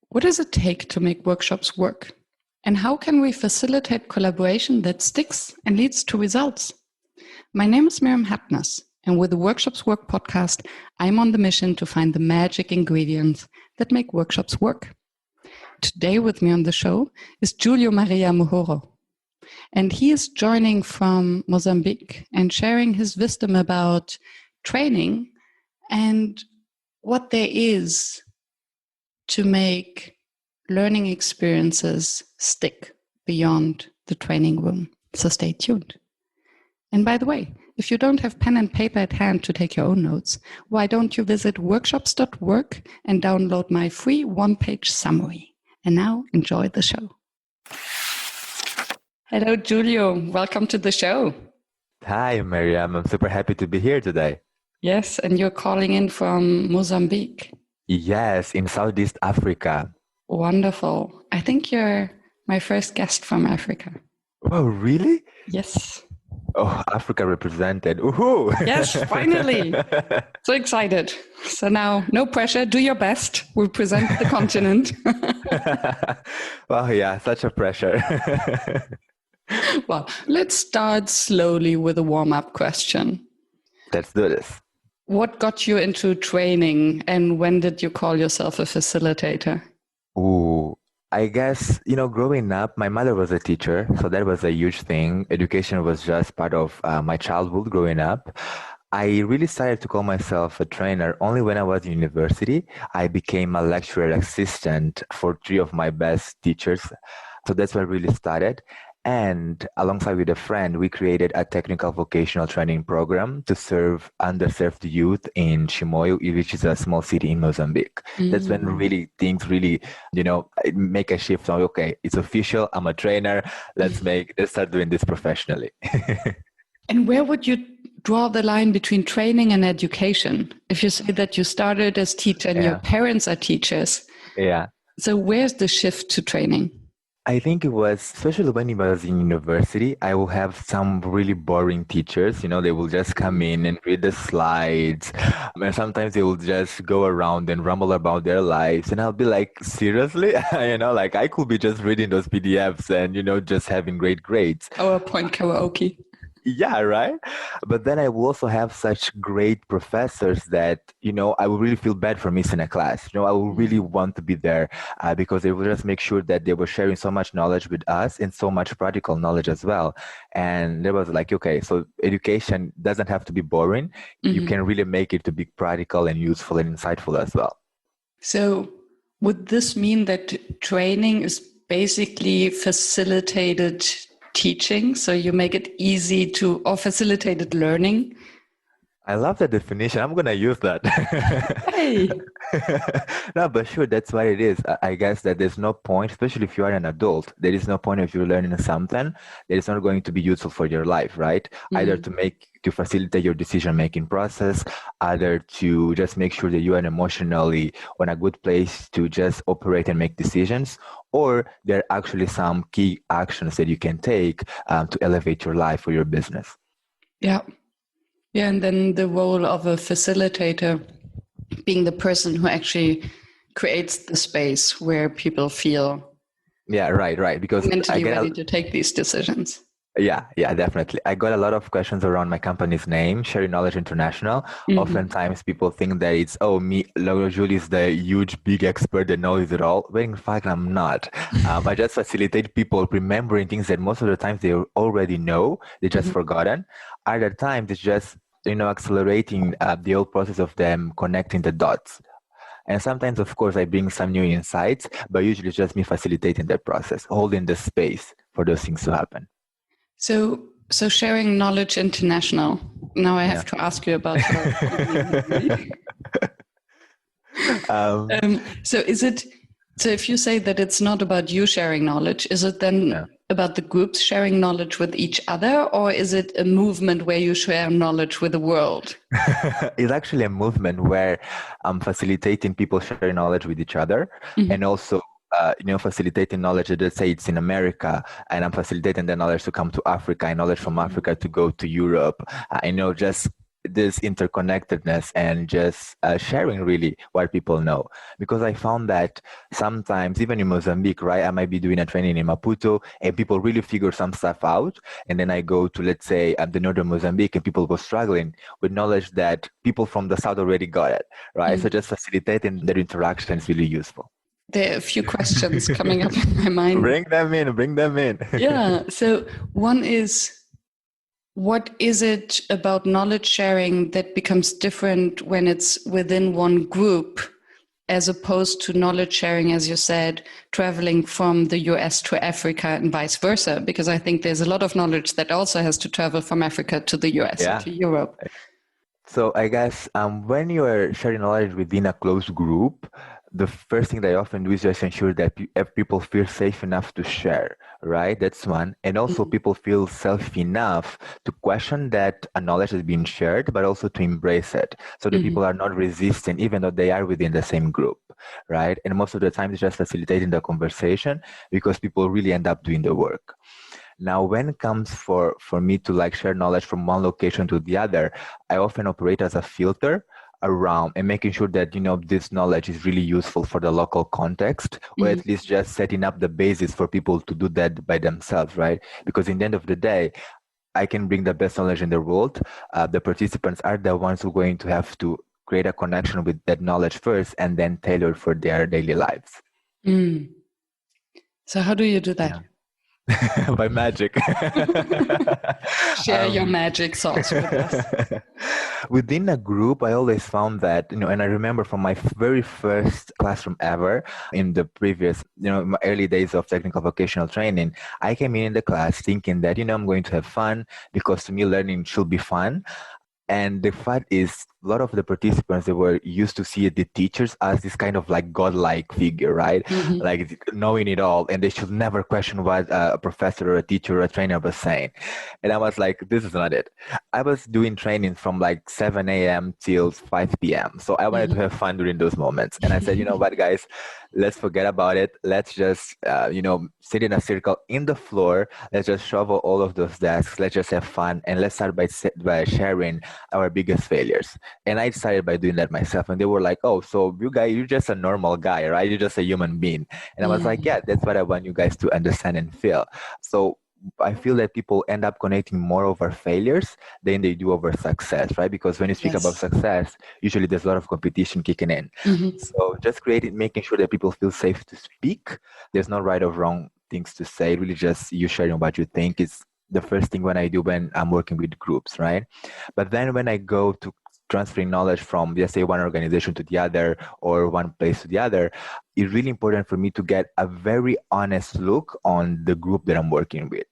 What does it take to make workshops work? And how can we facilitate collaboration that sticks and leads to results? My name is Miriam Hapness, and with the Workshops Work podcast, I'm on the mission to find the magic ingredients that make workshops work. Today with me on the show is Júlio Maria Muhorro, and he is joining from Mozambique and sharing his wisdom about training and what there is to make learning experiences stick beyond the training room. So stay tuned. And by the way, if you don't have pen and paper at hand to take your own notes, why don't you visit workshops.work and download my free one-page summary. And now enjoy the show. Hello, Júlio. Welcome to the show. Hi, Miriam. I'm super happy to be here today. Yes, and you're calling in from Mozambique. Yes, in Southeast Africa. Wonderful. I think you're my first guest from Africa. Oh, really? Yes. Oh, Africa represented. Woohoo! Yes, finally. So excited. So now, no pressure. Do your best. We'll present the continent. Well, yeah, such a pressure. Well, let's start slowly with a warm-up question. Let's do this. What got you into training, and when did you call yourself a facilitator? Ooh, I guess, growing up, my mother was a teacher, so that was a huge thing. Education was just part of my childhood growing up. I really started to call myself a trainer only when I was in university. I became a lecturer assistant for 3 of my best teachers. So that's where I really started. And alongside with a friend, we created a technical vocational training program to serve underserved youth in Chimoio, which is a small city in Mozambique. That's when things really, make a shift. On, okay, it's official. I'm a trainer. Let's start doing this professionally. And where would you draw the line between training and education? If you say that you started as teacher and your parents are teachers. Yeah. So where's the shift to training? I think it was, especially when I was in university, I will have some really boring teachers. They will just come in and read the slides. And sometimes they will just go around and rumble about their lives. And I'll be like, seriously? I could be just reading those PDFs and, just having great grades. PowerPoint karaoke. Yeah, right. But then I will also have such great professors that, I will really feel bad for missing a class. I will really want to be there because they will just make sure that they were sharing so much knowledge with us and so much practical knowledge as well. And there was like, okay, so education doesn't have to be boring. You can really make it to be practical and useful and insightful as well. So would this mean that training is basically facilitated teaching, so you make it easy or facilitated learning? I love that definition. I'm going to use that. Hey. No, but sure, that's what it is. I guess that there's no point, especially if you are an adult, there is no point if you're learning something that is not going to be useful for your life, right? Either to facilitate your decision-making process, either to just make sure that you are emotionally on a good place to just operate and make decisions, or there are actually some key actions that you can take to elevate your life or your business. Yeah. Yeah, and then the role of a facilitator being the person who actually creates the space where people feel right. Because mentally ready to take these decisions. Yeah, definitely. I got a lot of questions around my company's name, Sharing Knowledge International. Oftentimes people think that it's, me, Júlio is the huge, big expert that knows it all. But in fact, I'm not. I just facilitate people remembering things that most of the times they already know, they just forgotten. Other times it's just, accelerating the whole process of them connecting the dots. And sometimes, of course, I bring some new insights, but usually it's just me facilitating that process, holding the space for those things to happen. So Sharing Knowledge International. Now I have to ask you about So if you say that it's not about you sharing knowledge, is it then about the groups sharing knowledge with each other, or is it a movement where you share knowledge with the world? It's actually a movement where I'm facilitating people sharing knowledge with each other, and also facilitating knowledge. Let's say it's in America, and I'm facilitating the knowledge to come to Africa, and knowledge from Africa to go to Europe. Just this interconnectedness and just sharing really what people know. Because I found that sometimes, even in Mozambique, right, I might be doing a training in Maputo and people really figure some stuff out. And then I go to, let's say, the northern Mozambique and people were struggling with knowledge that people from the south already got it, right? So just facilitating that interaction is really useful. There are a few questions coming up in my mind. Bring them in. Yeah. So one is, what is it about knowledge sharing that becomes different when it's within one group, as opposed to knowledge sharing, as you said, traveling from the US to Africa and vice versa? Because I think there's a lot of knowledge that also has to travel from Africa to the US or to Europe. So I guess when you are sharing knowledge within a close group, the first thing that I often do is just ensure that people feel safe enough to share, right? That's one. And also people feel safe enough to question that a knowledge is being shared, but also to embrace it. So that people are not resistant, even though they are within the same group, right? And most of the time it's just facilitating the conversation because people really end up doing the work. Now, when it comes for me to like share knowledge from one location to the other, I often operate as a filter around and making sure that, this knowledge is really useful for the local context, or at least just setting up the basis for people to do that by themselves, right? Because in the end of the day, I can bring the best knowledge in the world. The participants are the ones who are going to have to create a connection with that knowledge first and then tailor for their daily lives. So how do you do that? Yeah. By magic. Share your magic sauce with us. Within a group, I always found that, and I remember from my very first classroom ever in the previous, my early days of technical vocational training, I came in the class thinking that, I'm going to have fun because to me, learning should be fun. And the fact is, a lot of the participants, they were used to see the teachers as this kind of like godlike figure, right? Like knowing it all, and they should never question what a professor or a teacher or a trainer was saying. And I was like, this is not it. I was doing training from like 7 a.m. till 5 p.m. So I wanted to have fun during those moments. And I said, you know what, guys, let's forget about it. Let's just, sit in a circle in the floor. Let's just shovel all of those desks. Let's just have fun. And let's start by sharing our biggest failures. And I started by doing that myself. And they were like, oh, so you're just a normal guy, right? You're just a human being. And I was like, yeah, that's what I want you guys to understand and feel. So I feel that people end up connecting more over failures than they do over success, right? Because when you speak about success, usually there's a lot of competition kicking in. So just making sure that people feel safe to speak. There's no right or wrong things to say. Really just you sharing what you think is the first thing when I do when I'm working with groups, right? But then when I go to transferring knowledge from, let's say, one organization to the other or one place to the other, it's really important for me to get a very honest look on the group that I'm working with,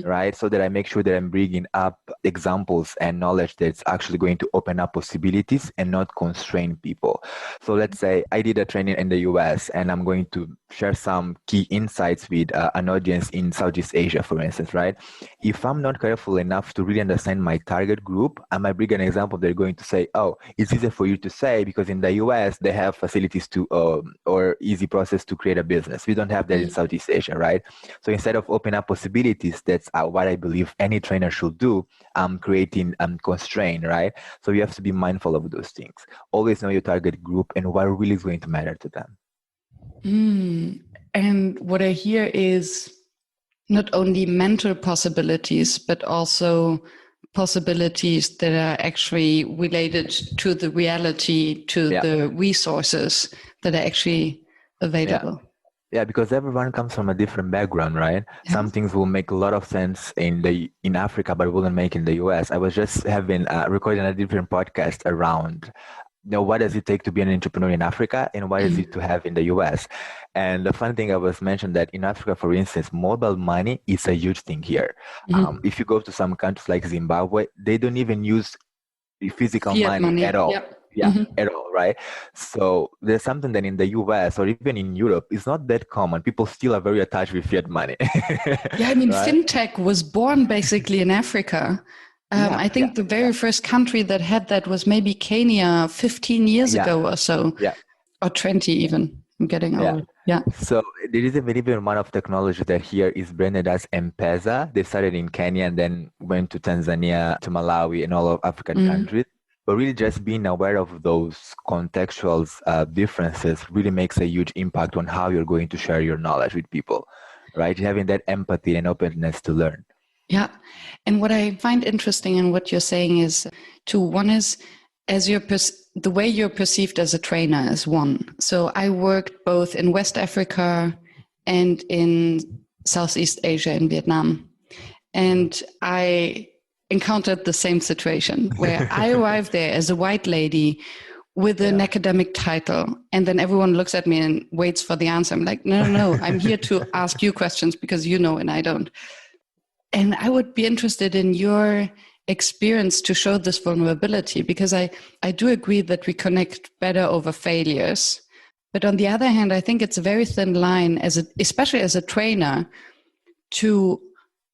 right? So that I make sure that I'm bringing up examples and knowledge that's actually going to open up possibilities and not constrain people. So let's say I did a training in the US and I'm going to share some key insights with an audience in Southeast Asia, for instance, right? If I'm not careful enough to really understand my target group, I might bring an example. They're going to say, oh, it's easier for you to say because in the US, they have facilities to, or easy process to create a business. We don't have that in Southeast Asia, right? So instead of opening up possibilities, that's what I believe any trainer should do, creating constraint, right? So you have to be mindful of those things. Always know your target group and what really is going to matter to them. And what I hear is not only mental possibilities, but also possibilities that are actually related to the reality, to the resources that are actually available. Yeah, because everyone comes from a different background, right? Yeah. Some things will make a lot of sense in Africa, but wouldn't make in the US. I was just recording a different podcast around, what does it take to be an entrepreneur in Africa and what is it to have in the US? And the fun thing I was mentioned that in Africa, for instance, mobile money is a huge thing here. If you go to some countries like Zimbabwe, they don't even use physical money at all. At all, right? So there's something that in the US or even in Europe is not that common. People still are very attached with fiat money. I mean, right? Fintech was born basically in Africa. I think the very first country that had that was maybe Kenya 15 years ago or so, or 20 even. I'm getting old. So there is even one of technology that here is branded as M-Pesa. They started in Kenya and then went to Tanzania, to Malawi and all of African countries. But really just being aware of those contextual differences really makes a huge impact on how you're going to share your knowledge with people, right? Having that empathy and openness to learn. Yeah. And what I find interesting in what you're saying is two. One is as the way you're perceived as a trainer is one. So I worked both in West Africa and in Southeast Asia in Vietnam. And I encountered the same situation where I arrived there as a white lady with an academic title. And then everyone looks at me and waits for the answer. I'm like, no, I'm here to ask you questions because you know and I don't. And I would be interested in your experience to show this vulnerability, because I do agree that we connect better over failures. But on the other hand, I think it's a very thin line, especially as a trainer, to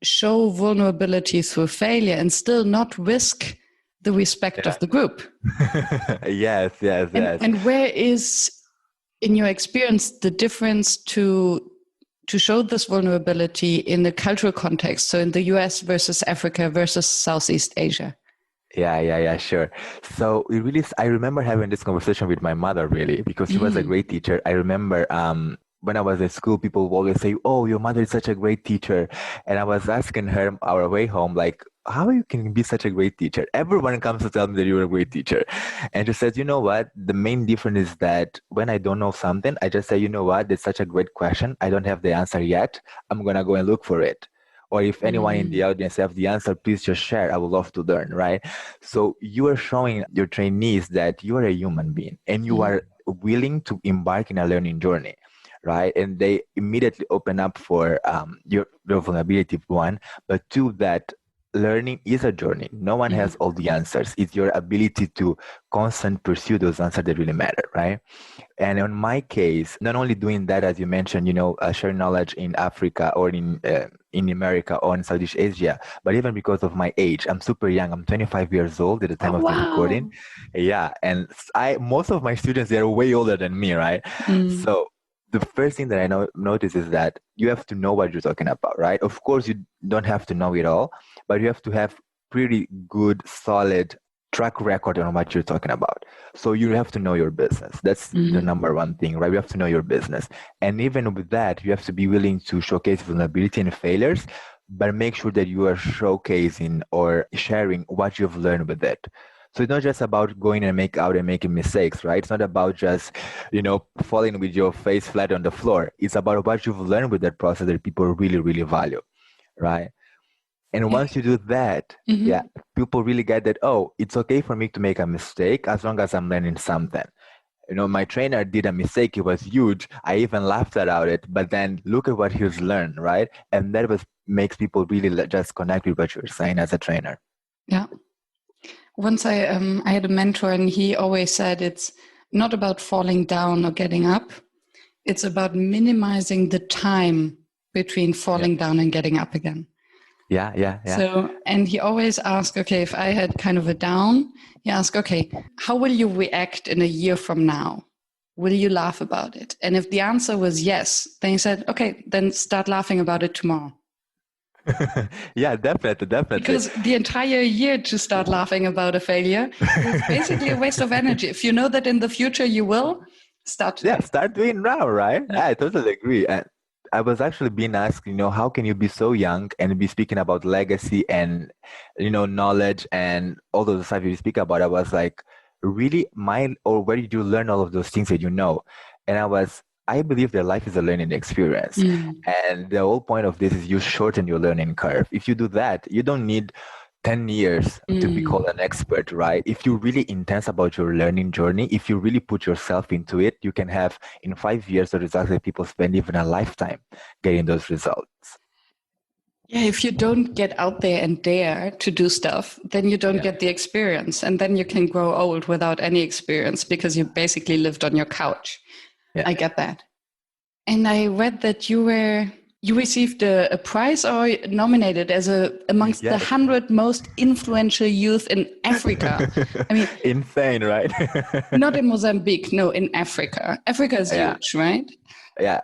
show vulnerability through failure and still not risk the respect of the group. Yes. And where is, in your experience, the difference to show this vulnerability in the cultural context? So in the US versus Africa versus Southeast Asia. Yeah, sure. So I remember having this conversation with my mother, really, because she was a great teacher. I remember when I was at school, people would always say, "Oh, your mother is such a great teacher." And I was asking her our way home, like, how you can be such a great teacher? Everyone comes to tell me that you're a great teacher. And she says, you know what? The main difference is that when I don't know something, I just say, you know what? It's such a great question. I don't have the answer yet. I'm going to go and look for it. Or if anyone in the audience have the answer, please just share. I would love to learn, right? So you are showing your trainees that you are a human being and you are willing to embark in a learning journey, right? And they immediately open up for your vulnerability, one, but two, that learning is a journey. No one has all the answers. It's your ability to constantly pursue those answers that really matter, right? And in my case, not only doing that, as you mentioned, sharing knowledge in Africa or in America or in Southeast Asia, but even because of my age, I'm super young. I'm 25 years old at the time of the recording. Yeah, and most of my students, they're way older than me, right? So the first thing that I notice is that you have to know what you're talking about, right? Of course, you don't have to know it all, but you have to have pretty good, solid track record on what you're talking about. So you have to know your business. That's the number one thing, right? You have to know your business. And even with that, you have to be willing to showcase vulnerability and failures, but make sure that you are showcasing or sharing what you've learned with it. So it's not just about going and making mistakes, right? It's not about just, falling with your face flat on the floor. It's about what you've learned with that process that people really, really value, right? And once you do that, people really get that, oh, it's okay for me to make a mistake as long as I'm learning something. My trainer did a mistake. It was huge. I even laughed about it, but then look at what he's learned, right? And that makes people really just connect with what you're saying as a trainer. Yeah. Once I had a mentor and he always said it's not about falling down or getting up. It's about minimizing the time between falling down and getting up again. Yeah. So, and he always asked, okay, if I had kind of a down, he asked, okay, how will you react in a year from now? Will you laugh about it? And if the answer was yes, then he said, okay, then start laughing about it tomorrow. Yeah, definitely. Because the entire year to start laughing about a failure is basically a waste of energy. If you know that in the future you will, start today. Yeah, start doing now, right? Yeah, I totally agree. And I was actually being asked, how can you be so young and be speaking about legacy and, knowledge and all those stuff you speak about? I was like, really, where did you learn all of those things that you know? And I believe that life is a learning experience. And the whole point of this is you shorten your learning curve. If you do that, you don't need 10 years to be called an expert, right? If you're really intense about your learning journey, if you really put yourself into it, you can have in 5 years the results that people spend even a lifetime getting those results. Yeah, if you don't get out there and dare to do stuff, then you don't get the experience. And then you can grow old without any experience because you basically lived on your couch. Yeah. I get that. And I read that you received a prize or nominated as amongst the 100 most influential youth in Africa. I mean, insane, right? Not in Mozambique, no, in Africa. Africa is huge, right? Yeah.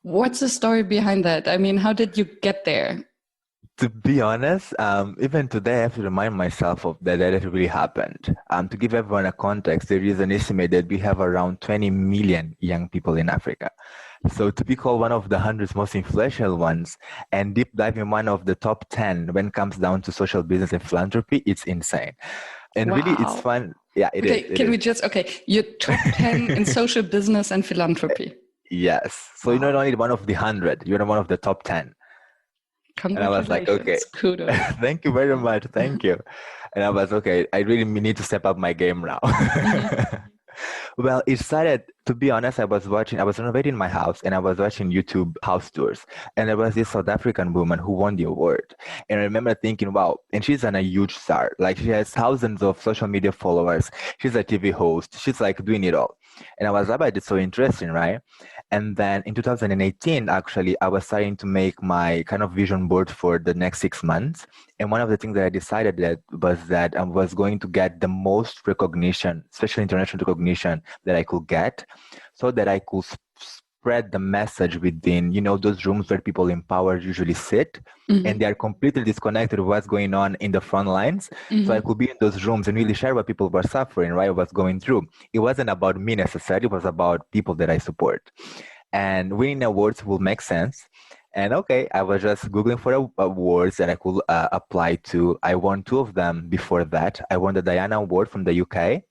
What's the story behind that? I mean, how did you get there? To be honest, even today, I have to remind myself of that it really happened. To give everyone a context, there is an estimate that we have around 20 million young people in Africa. So to be called one of the 100 most influential ones and deep dive in one of the top 10 when it comes down to social business and philanthropy, it's insane. And really, it's Wow. fun. Yeah, it Okay, is. It can is. we just, okay, you're top 10 in social business and philanthropy. Yes. So you're Wow. not only one of the 100, you're one of the top 10. And I was like, okay, Congratulations. Kudos. thank you very much. Thank you. And I was, okay, I really need to step up my game now. Well, it started, to be honest, I was renovating my house and I was watching YouTube house tours. And there was this South African woman who won the award. And I remember thinking, wow, and she's a huge star. Like she has thousands of social media followers. She's a TV host. She's like doing it all. And I was like, it's so interesting, right? And then in 2018, actually, I was starting to make my kind of vision board for the next 6 months. And one of the things that I decided that I was going to get the most recognition, especially international recognition that I could get, so that I could spread the message within, those rooms where people in power usually sit, and they are completely disconnected with what's going on in the front lines. So I could be in those rooms and really share what people were suffering, right? What's going through. It wasn't about me necessarily, it was about people that I support. And winning awards will make sense. And okay, I was just Googling for awards that I could apply to. I won 2 of them before that. I won the Diana Award from the UK.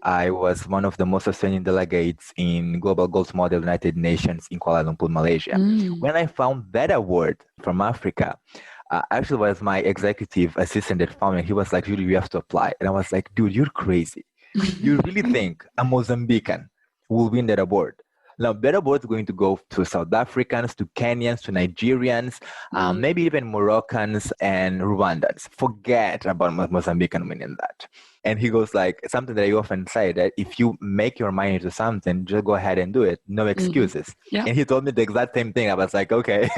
I was one of the most outstanding delegates in Global Goals Model United Nations in Kuala Lumpur, Malaysia. When I found that award from Africa, actually was my executive assistant that found me. He was like, Júlio, you have to apply. And I was like, dude, you're crazy. You really think a Mozambican will win that award? Now, that award is going to go to South Africans, to Kenyans, to Nigerians, maybe even Moroccans and Rwandans. Forget about Mozambican winning that. And he goes like, something that I often say, that if you make your mind into something, just go ahead and do it. No excuses. Yeah. And he told me the exact same thing. I was like, okay,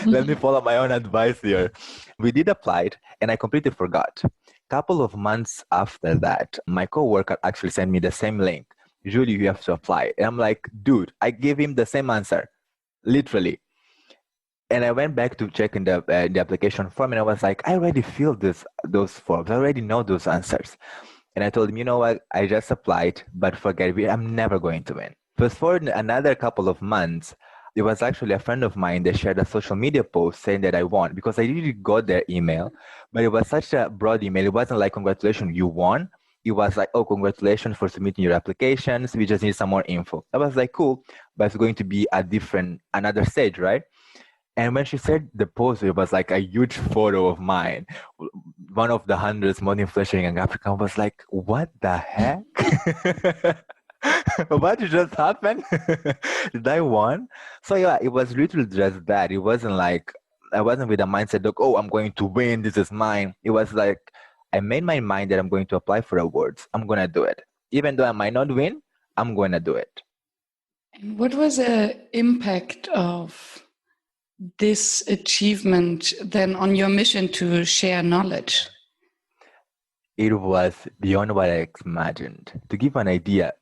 let me follow my own advice here. We did apply it, and I completely forgot. Couple of months after that, my coworker actually sent me the same link. Júlio, you have to apply. And I'm like, dude, I gave him the same answer, literally. And I went back to check in the application form, and I was like, I already filled those forms. I already know those answers. And I told him, you know what? I just applied, but forget it. I'm never going to win. Fast forward another couple of months, it was actually a friend of mine that shared a social media post saying that I won, because I really got their email, but it was such a broad email. It wasn't like, congratulations, you won. It was like, oh, congratulations for submitting your applications. We just need some more info. I was like, cool, but it's going to be another stage, right? And when she said the post, it was like a huge photo of mine, one of the 100 most influential young African. I was like, what the heck? What just happened? Did I won? So yeah, it was literally just that. It wasn't like, I wasn't with the mindset like, oh, I'm going to win, this is mine. It was like, I made my mind that I'm going to apply for awards. I'm going to do it. Even though I might not win, I'm going to do it. And what was the impact of this achievement then on your mission to share knowledge? It was beyond what I imagined. To give an idea,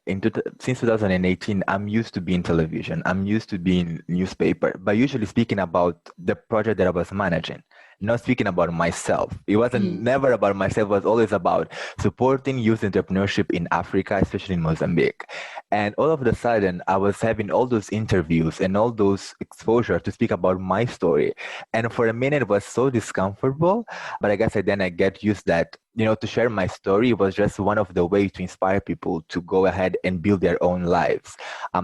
since 2018, I'm used to being television. I'm used to being newspaper, but usually speaking about the project that I was managing, not speaking about myself. It wasn't never about myself. It was always about supporting youth entrepreneurship in Africa, especially in Mozambique. And all of a sudden, I was having all those interviews and all those exposure to speak about my story. And for a minute, it was so discomfortable. But I guess I get used that, to share my story was just one of the ways to inspire people to go ahead and build their own lives.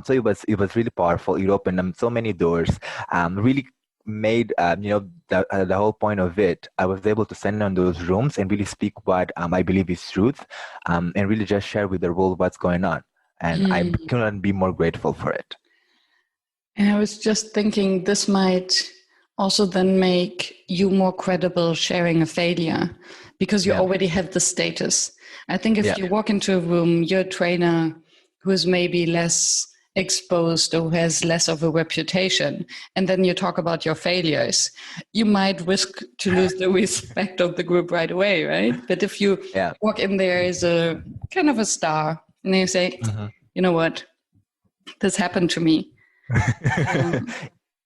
So it was really powerful. It opened them so many doors. Really made the whole point of it. I was able to stand on those rooms and really speak what I believe is truth, and really just share with the world what's going on. And I couldn't be more grateful for it. And I was just thinking this might also then make you more credible sharing a failure, because you already have the status. I think if you walk into a room, you're a trainer who is maybe less exposed or who has less of a reputation, and then you talk about your failures, you might risk to lose the respect of the group right away, right? But if you walk in there as a kind of a star and you say, you know what, this happened to me.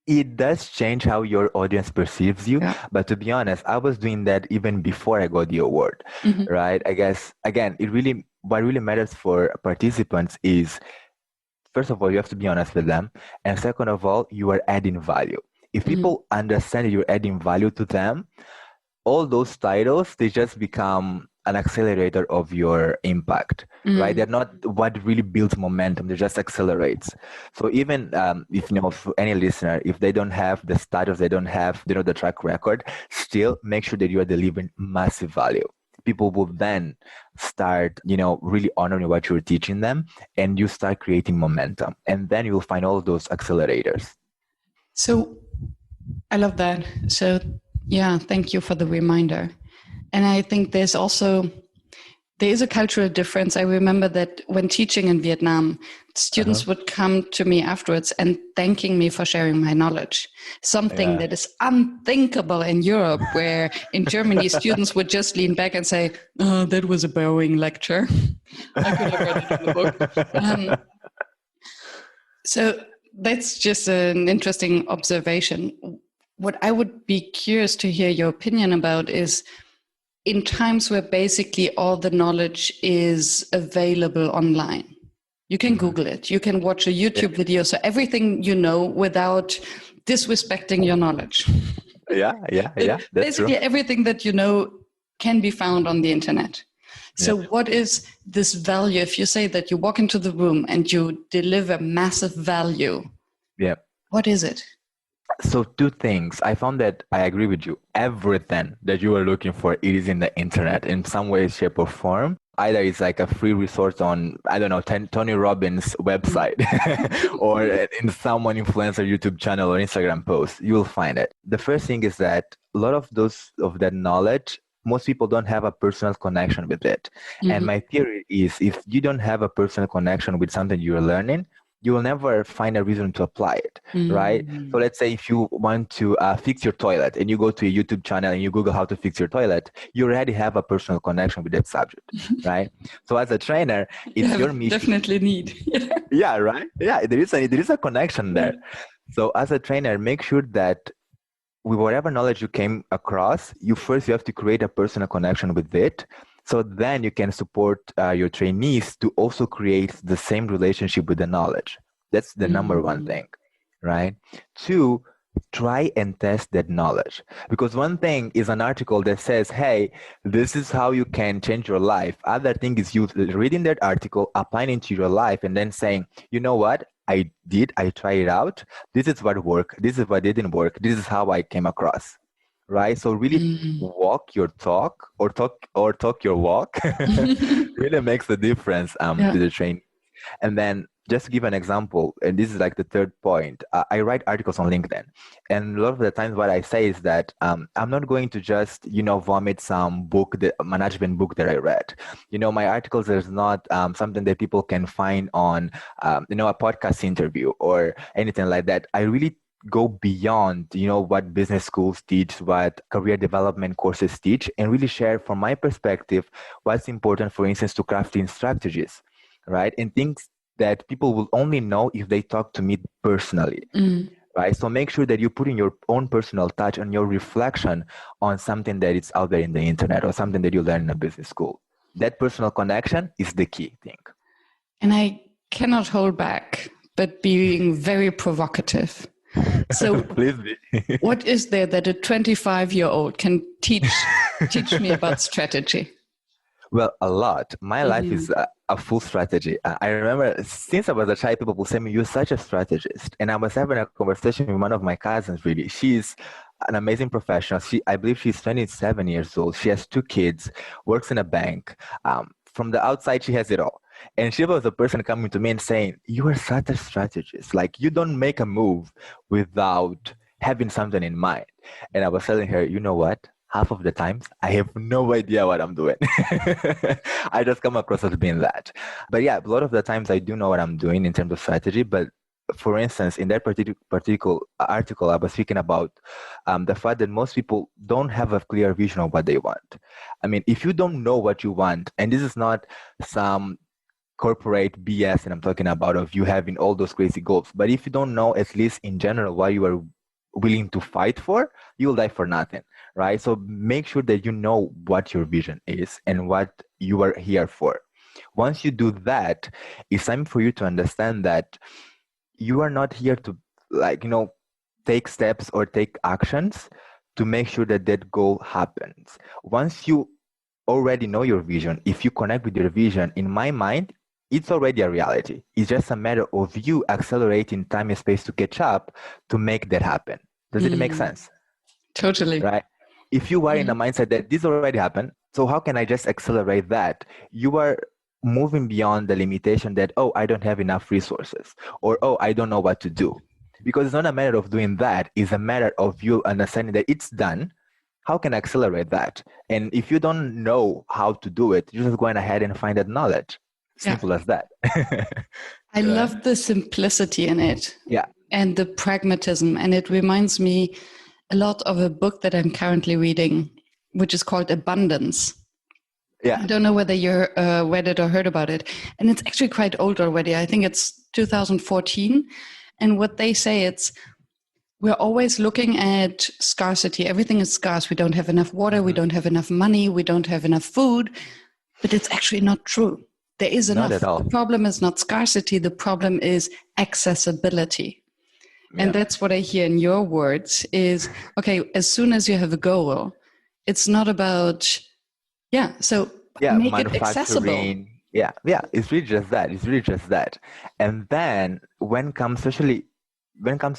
It does change how your audience perceives you. Yeah. But to be honest, I was doing that even before I got the award, right? I guess, again, what really matters for participants is, first of all, you have to be honest with them. And second of all, you are adding value. If people understand that you're adding value to them, all those titles, they just become an accelerator of your impact, right? They're not what really builds momentum, they just accelerates. So even if, for any listener, if they don't have the status, they don't have, the track record, still make sure that you are delivering massive value. People will then start, really honoring what you're teaching them, and you start creating momentum. And then you'll find all those accelerators. So I love that. So yeah, thank you for the reminder. And I think there is a cultural difference. I remember that when teaching in Vietnam, students would come to me afterwards and thanking me for sharing my knowledge. Something that is unthinkable in Europe, where in Germany, students would just lean back and say, "Oh, that was a boring lecture. I could have read it in the book." So that's just an interesting observation. What I would be curious to hear your opinion about is, in times where basically all the knowledge is available online, you can Google it, you can watch a YouTube video, so everything you know without disrespecting your knowledge. Yeah, that's basically true. everything that you know can be found on the internet. So what is this value? If you say that you walk into the room and you deliver massive value, what is it? So two things. I found that I agree with you. Everything that you are looking for, it is in the internet in some way, shape, or form. Either it's like a free resource on, I don't know, Tony Robbins' website or in someone influencer YouTube channel or Instagram post, you will find it. The first thing is that a lot of that knowledge, most people don't have a personal connection with it. And my theory is, if you don't have a personal connection with something you're learning, you will never find a reason to apply it, right? So let's say if you want to fix your toilet and you go to a YouTube channel and you Google how to fix your toilet, you already have a personal connection with that subject, right? So as a trainer, it's your mission. Definitely need. Yeah, right? Yeah, there is a connection there. So as a trainer, make sure that with whatever knowledge you came across, you have to create a personal connection with it. So then you can support your trainees to also create the same relationship with the knowledge. That's the number one thing, right? Two, try and test that knowledge. Because one thing is an article that says, hey, this is how you can change your life. Other thing is you reading that article, applying it to your life, and then saying, you know what? I tried it out. This is what worked. This is what didn't work. This is how I came across. Right? So really walk your talk or talk your walk really makes a difference to the training. And then just to give an example, and this is like the third point, I write articles on LinkedIn. And a lot of the times what I say is that I'm not going to just, vomit some management book that I read. My articles is not something that people can find on, a podcast interview or anything like that. I really go beyond, what business schools teach, what career development courses teach, and really share from my perspective what's important, for instance, to crafting strategies, right? And things that people will only know if they talk to me personally, right? So make sure that you put in your own personal touch and your reflection on something that is out there in the internet or something that you learn in a business school. That personal connection is the key thing. And I cannot hold back, but being very provocative. So please be. What is there that a 25-year-old can teach me about strategy? Well, a lot. My life is a full strategy. I remember since I was a child, people would say me, you're such a strategist. And I was having a conversation with one of my cousins, really. She's an amazing professional. I believe she's 27 years old. She has 2 kids, works in a bank. From the outside, she has it all. And she was the person coming to me and saying, you are such a strategist. Like, you don't make a move without having something in mind. And I was telling her, you know what? Half of the times, I have no idea what I'm doing. I just come across as being that. But yeah, a lot of the times I do know what I'm doing in terms of strategy. But for instance, in that particular article, I was speaking about the fact that most people don't have a clear vision of what they want. I mean, if you don't know what you want, and this is not some corporate BS that I'm talking about of you having all those crazy goals. But if you don't know, at least in general, what you are willing to fight for, you'll die for nothing, right? So make sure that you know what your vision is and what you are here for. Once you do that, it's time for you to understand that you are not here to take steps or take actions to make sure that that goal happens. Once you already know your vision, if you connect with your vision, in my mind, it's already a reality. It's just a matter of you accelerating time and space to catch up to make that happen. Does it make sense? Totally. Right? If you are in a mindset that this already happened, so how can I just accelerate that? You are moving beyond the limitation that, oh, I don't have enough resources, or, oh, I don't know what to do. Because it's not a matter of doing that. It's a matter of you understanding that it's done. How can I accelerate that? And if you don't know how to do it, you're just going ahead and find that knowledge. Simple as that. I love the simplicity in it. Yeah. And the pragmatism. And it reminds me a lot of a book that I'm currently reading, which is called Abundance. Yeah. I don't know whether you read it or heard about it. And it's actually quite old already. I think it's 2014. And what they say, it's we're always looking at scarcity. Everything is scarce. We don't have enough water. We don't have enough money. We don't have enough food. But it's actually not true. There is enough. Not at all. The problem is not scarcity. The problem is accessibility. Yeah. And that's what I hear in your words is, okay, as soon as you have a goal, it's not about, make it accessible. Yeah, it's really just that. And then when it comes to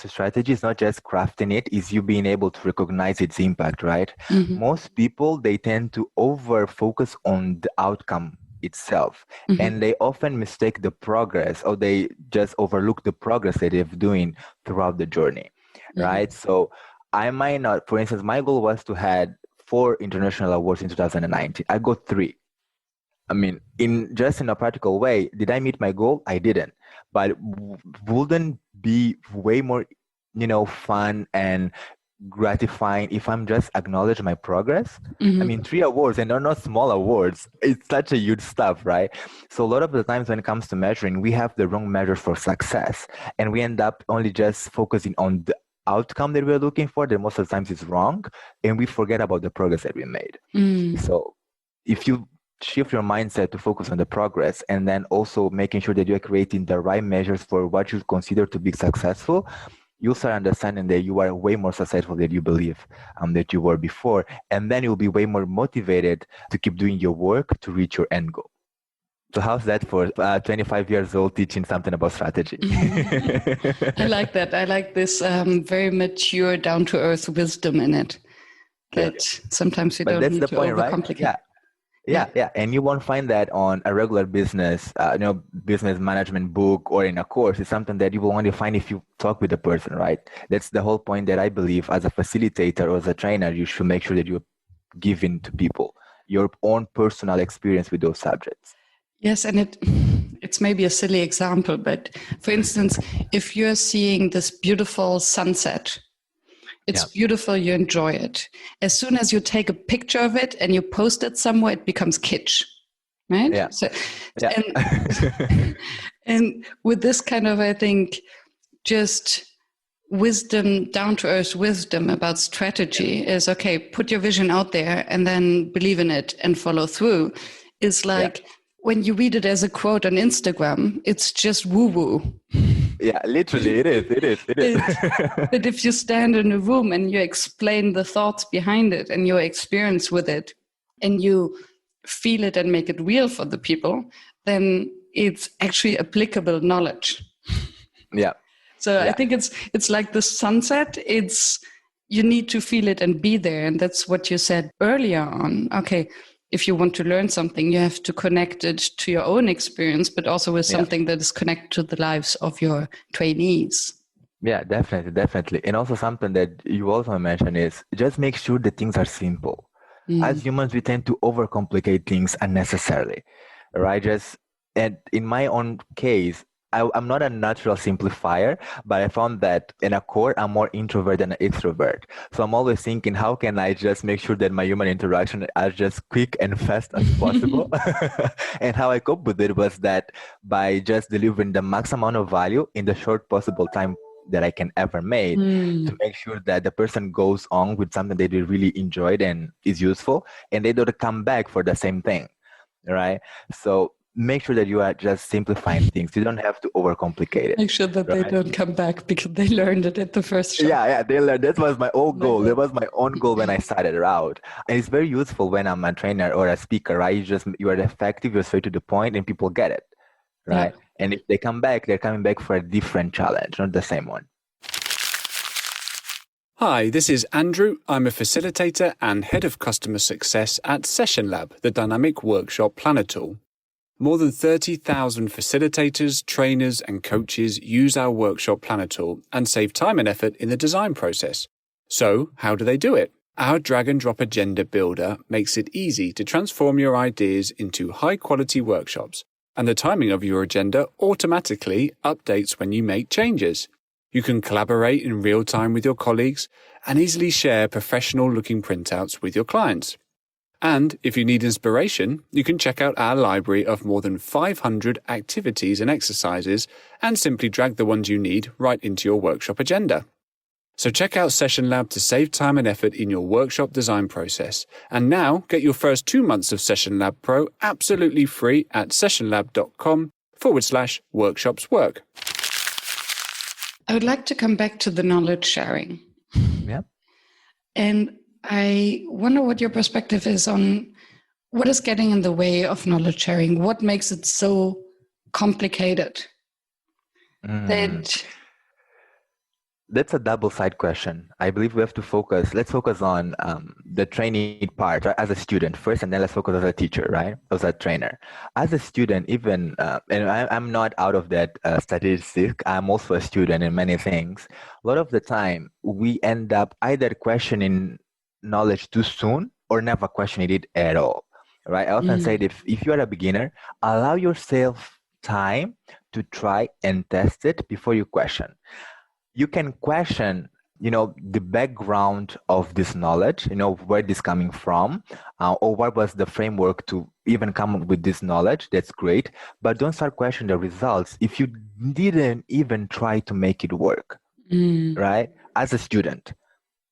strategy, it's not just crafting it, it's you being able to recognize its impact, right? Mm-hmm. Most people, they tend to over-focus on the outcome itself. Mm-hmm. And they often mistake the progress, or they just overlook the progress that they're doing throughout the journey, mm-hmm. right? So I might not, for instance, my goal was to have 4 international awards in 2019. I got 3. I mean, in a practical way, did I meet my goal? I didn't. But wouldn't be way more, fun and gratifying if I'm just acknowledge my progress? Mm-hmm. I mean, 3 awards, and they're not small awards. It's such a huge stuff, right? So a lot of the times when it comes to measuring, we have the wrong measure for success, and we end up only just focusing on the outcome that we're looking for, that most of the times is wrong, and we forget about the progress that we made. So if you shift your mindset to focus on the progress, and then also making sure that you're creating the right measures for what you consider to be successful, you'll start understanding that you are way more successful than you believe that you were before. And then you'll be way more motivated to keep doing your work to reach your end goal. So how's that for 25 years old teaching something about strategy? I like that. I like this very mature, down-to-earth wisdom in it. That sometimes you don't need to overcomplicate. Right? Yeah. And you won't find that on a regular business, business management book or in a course. It's something that you will only find if you talk with the person, right? That's the whole point that I believe as a facilitator or as a trainer, you should make sure that you're giving to people your own personal experience with those subjects. Yes, and it's maybe a silly example, but for instance, if you're seeing this beautiful sunset, it's beautiful, you enjoy it. As soon as you take a picture of it and you post it somewhere, it becomes kitsch, right? Yeah. And with this kind of, I think, just wisdom, down-to-earth wisdom about strategy is, okay, put your vision out there and then believe in it and follow through. It's like when you read it as a quote on Instagram, it's just woo-woo. Yeah, literally, it is. But if you stand in a room and you explain the thoughts behind it and your experience with it, and you feel it and make it real for the people, then it's actually applicable knowledge. Yeah. So I think it's like the sunset. You need to feel it and be there. And that's what you said earlier on. Okay, if you want to learn something, you have to connect it to your own experience, but also with something that is connected to the lives of your trainees. Yeah, definitely. And also something that you also mentioned is just make sure that things are simple. As humans, we tend to overcomplicate things unnecessarily, right? And in my own case, I'm not a natural simplifier, but I found that in a core, I'm more introvert than an extrovert. So I'm always thinking, how can I just make sure that my human interaction are just quick and fast as possible? And how I cope with it was that by just delivering the max amount of value in the short possible time that I can ever make to make sure that the person goes on with something that they really enjoyed and is useful, and they don't come back for the same thing, right? So make sure that you are just simplifying things. You don't have to overcomplicate it. Make sure that they don't come back because they learned it at the first shot. Yeah, they learned. That was my own goal. That was my own goal when I started out. And it's very useful when I'm a trainer or a speaker, right? You are effective, you're straight to the point, and people get it, right? Yeah. And if they come back, they're coming back for a different challenge, not the same one. Hi, this is Andrew. I'm a facilitator and head of customer success at Session Lab, the dynamic workshop planner tool. More than 30,000 facilitators, trainers, and coaches use our workshop planner tool and save time and effort in the design process. So, how do they do it? Our drag and drop agenda builder makes it easy to transform your ideas into high-quality workshops, and the timing of your agenda automatically updates when you make changes. You can collaborate in real time with your colleagues and easily share professional-looking printouts with your clients. And if you need inspiration, you can check out our library of more than 500 activities and exercises and simply drag the ones you need right into your workshop agenda. So check out Session Lab to save time and effort in your workshop design process. And now get your first 2 months of Session Lab Pro absolutely free at sessionlab.com/workshopswork. I would like to come back to the knowledge sharing. Yeah. And I wonder what your perspective is on what is getting in the way of knowledge sharing. What makes it so complicated? That's a double-sided question. I believe we have to let's focus on the training part, right, as a student first, and then let's focus as a teacher, right, as a trainer. As a student, even, and I'm not out of that statistic, I'm also a student in many things. A lot of the time, we end up either questioning knowledge too soon or never questioning it at all, right? I often say that if you are a beginner, allow yourself time to try and test it before you question. You can question, the background of this knowledge, where this coming from, or what was the framework to even come up with this knowledge. That's great. But don't start questioning the results if you didn't even try to make it work, right? As a student,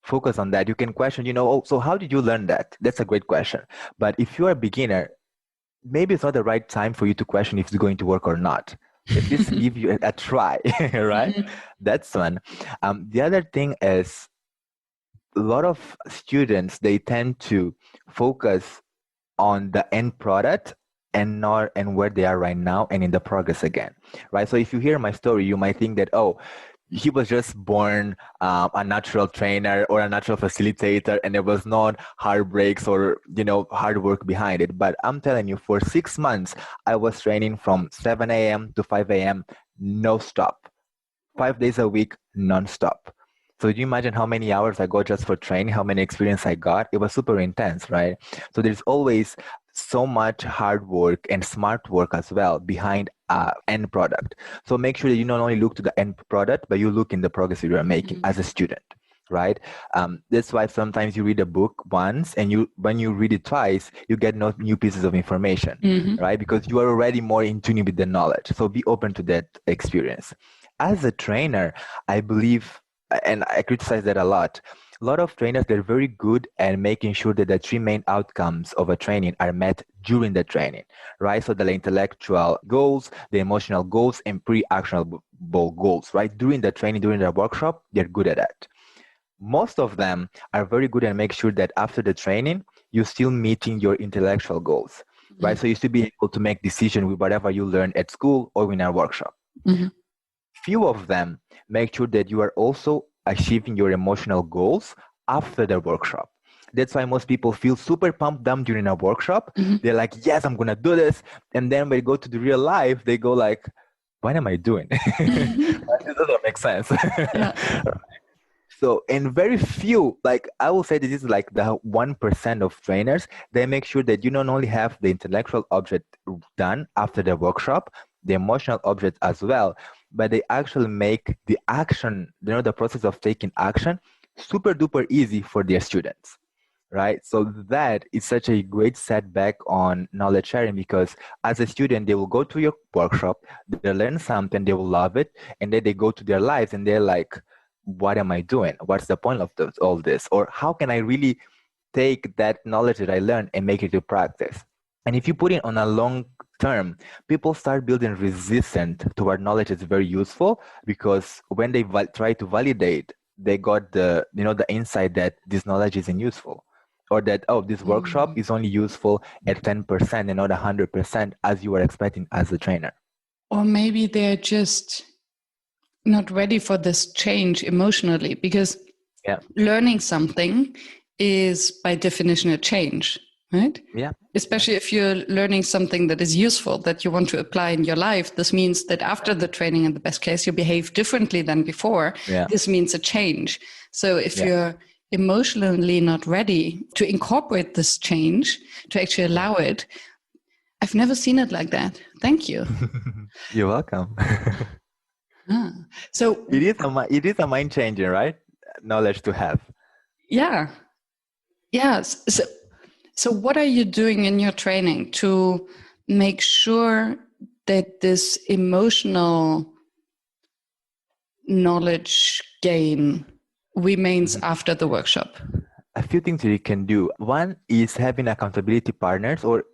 focus on that. You can question, so how did you learn that? That's a great question. But if you're a beginner, maybe it's not the right time for you to question if it's going to work or not. At least give you a try, right? That's one. The other thing is a lot of students, they tend to focus on the end product and where they are right now and in the progress again, right? So if you hear my story, you might think that, he was just born a natural trainer or a natural facilitator, and there was not heartbreaks or hard work behind it. But I'm telling you, for 6 months I was training from 7 a.m. to 5 a.m. no stop, 5 days a week non-stop. So do you imagine how many hours I got just for training, how many experience I got? It was super intense, right? So there's always so much hard work and smart work as well behind end product. So make sure that you not only look to the end product, but you look in the progress you are making as a student, right? That's why sometimes you read a book once, and when you read it twice, you get new pieces of information, right? Because you are already more in tune with the knowledge. So be open to that experience. As a trainer, I believe, and I criticize that a lot of trainers, they're very good at making sure that the 3 main outcomes of a training are met during the training, right? So the intellectual goals, the emotional goals, and pre-actionable goals, right? During the training, during the workshop, they're good at that. Most of them are very good at making sure that after the training, you're still meeting your intellectual goals, right? So you still be able to make decisions with whatever you learned at school or in a workshop. Few of them make sure that you are also achieving your emotional goals after the workshop. That's why most people feel super pumped up during a workshop. They're like, yes, I'm going to do this. And then when they go to the real life, they go like, what am I doing? It doesn't make sense. So, and very few, I will say this is like the 1% of trainers, they make sure that you not only have the intellectual object done after the workshop, the emotional object as well, but they actually make the action, the process of taking action super duper easy for their students. Right. So that is such a great setback on knowledge sharing, because as a student, they will go to your workshop, they'll learn something, they will love it, and then they go to their lives and they're like, what am I doing? What's the point of all this? Or how can I really take that knowledge that I learned and make it to practice? And if you put it on a long term, people start building resistance toward knowledge that's very useful, because when they try to validate, they got the insight that this knowledge isn't useful, or that, oh, this workshop is only useful at 10% and not 100% as you were expecting as a trainer. Or maybe they're just not ready for this change emotionally, because learning something is by definition a change, right? Yeah. Especially if you're learning something that is useful, that you want to apply in your life. This means that after the training, in the best case, you behave differently than before. Yeah. This means a change. So if you're emotionally not ready to incorporate this change, to actually allow it, I've never seen it like that. Thank you. You're welcome. So it is a mind changer, right? Knowledge to have. Yeah. Yes. So what are you doing in your training to make sure that this emotional knowledge gain remains after the workshop? A few things that you can do. One is having accountability partners, or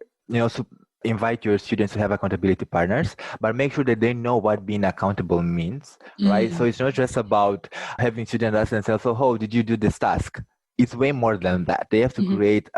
invite your students to have accountability partners, but make sure that they know what being accountable means, right? So it's not just about having students ask themselves, oh, did you do this task? It's way more than that. They have to create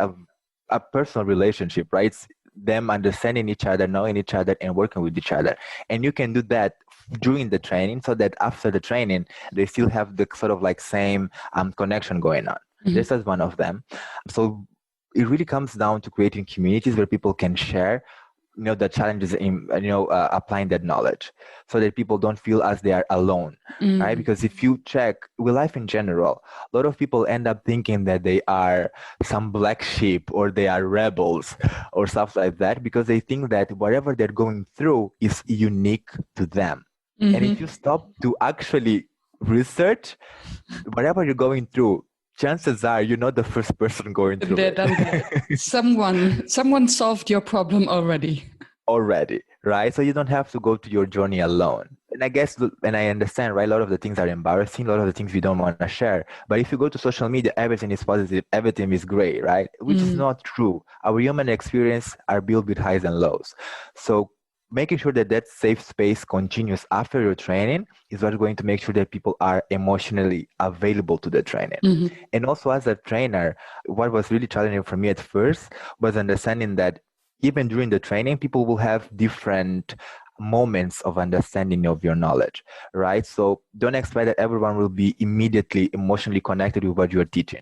a personal relationship, right? It's them understanding each other, knowing each other, and working with each other. And you can do that during the training, so that after the training, they still have the sort of like same connection going on. This is one of them. So it really comes down to creating communities where people can share the challenges in applying that knowledge, so that people don't feel as they are alone, right? Because if you check with life in general, a lot of people end up thinking that they are some black sheep, or they are rebels or stuff like that, because they think that whatever they're going through is unique to them. And if you stop to actually research whatever you're going through, chances are you're not the first person going through it. Someone solved your problem already, right? So you don't have to go to your journey alone. And I guess, and I understand, right? A lot of the things are embarrassing, a lot of the things we don't want to share. But if you go to social media, everything is positive, everything is great, right? Which is not true. Our human experience are built with highs and lows. So making sure that that safe space continues after your training is what's going to make sure that people are emotionally available to the training. And also, as a trainer, what was really challenging for me at first was understanding that even during the training, people will have different moments of understanding of your knowledge, right? So don't expect that everyone will be immediately emotionally connected with what you're teaching.